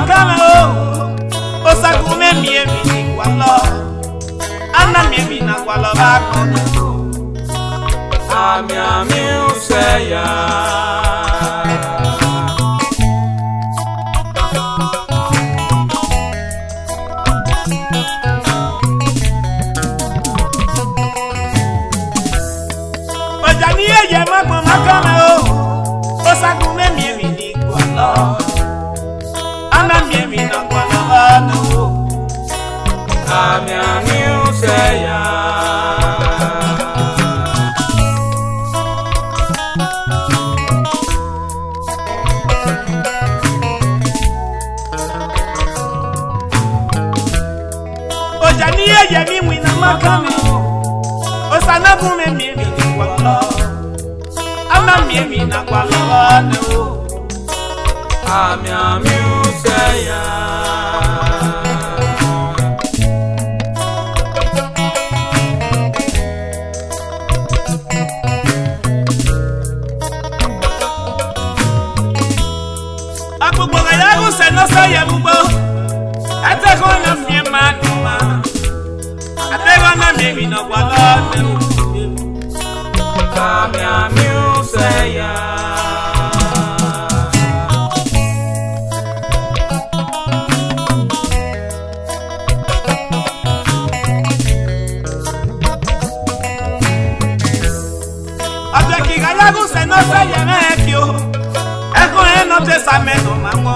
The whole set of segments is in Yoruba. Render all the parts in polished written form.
makame o sakume miemi kwalo ana miemi na kwalo bako ami useya ojani eye makame o sakume miemi kwalo ana miemi na kwalo bako ami useya ojani eye mi wina makame o sanakume miemi kwalo ana miemi na kwalo bako ami useya akpụkpọ ya gụse n'ọsọ ya mugbo atego na fie maduma atego na memi no kwalo ami useya ateki ya gụse n'ọsọ ya mekio eko eno te sameno mamo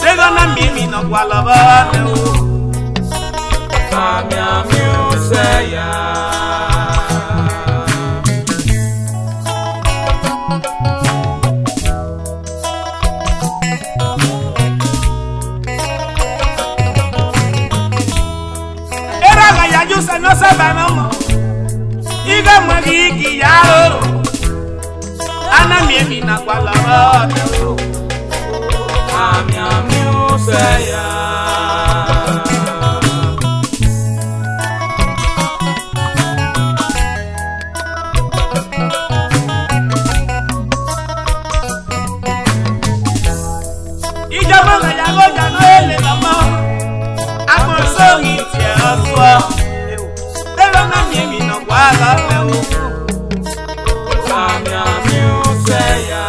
tego na memi no kwalo ami useya era ga ya juse no se banamo iga mwagi ya o ana miemi na kwalo ami useya ijama ga ya go ja no ele mama akon so ni ti aso pero na miemi no kwalo ami useya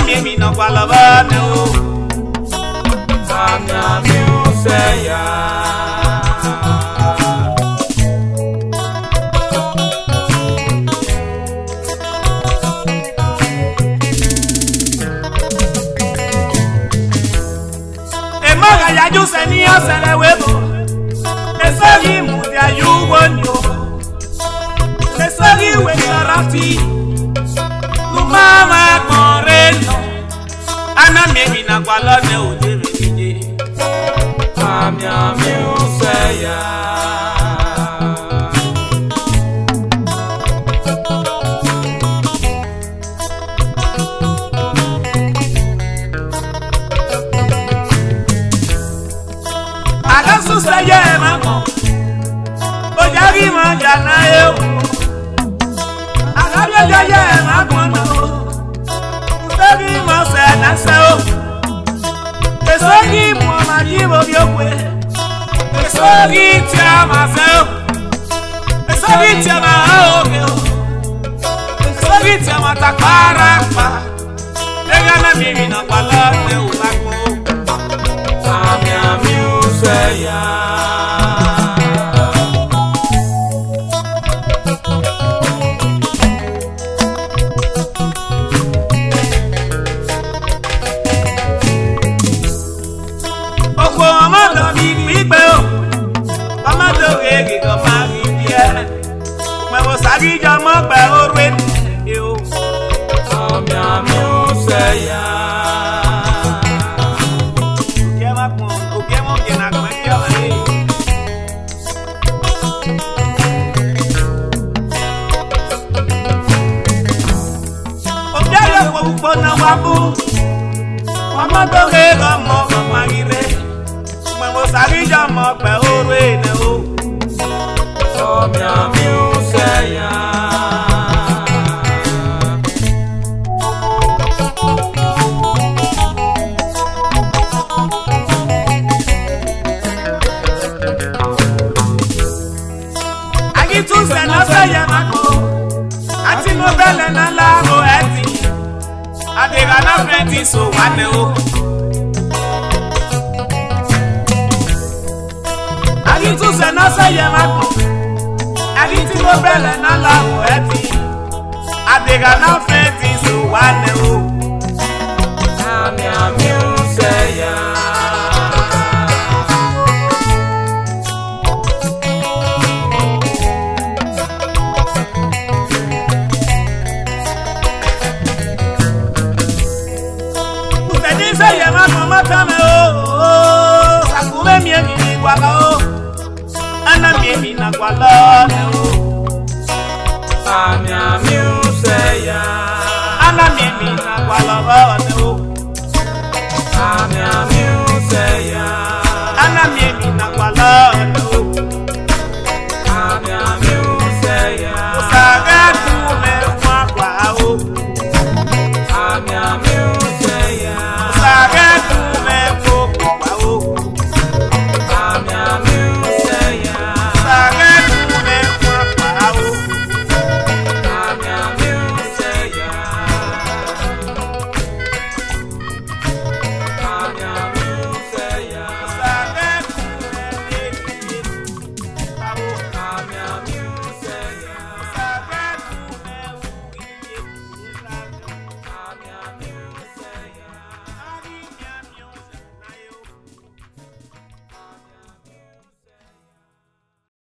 miemi no kwalo bane o ami useya emaga ya juse ni asere webo esagi mu ya yugo ni o esagi we karati mama correndo ana miemi na kwalo ne ojebe nije ami useya aga suseye mamo ojagi ma jana yo aga ye magono usagi ma se na se o esagi mo ma yibo biokwe esagi tia ma se o esagi tia ma o esagi tia ma takara pa ega na mimi na kwala ne ulako ami useya ami useya Bona wabu Wamato gego mo magire Mamo sarija mo pe orwe ne o Omia mi useya Agitu se na saya mako Ati no bele na la ro eti Adega na frenti so wane o Agitu se na saya mako Agiti no bele na la ro eti Adega na frenti so wane o Amia mi useya Saya mama kame o Sakume miemi kwala o Ana miemi na kwala ne o Amia mi useya Ana miemi na kwala ne o Amia mi useya Ana miemi na kwala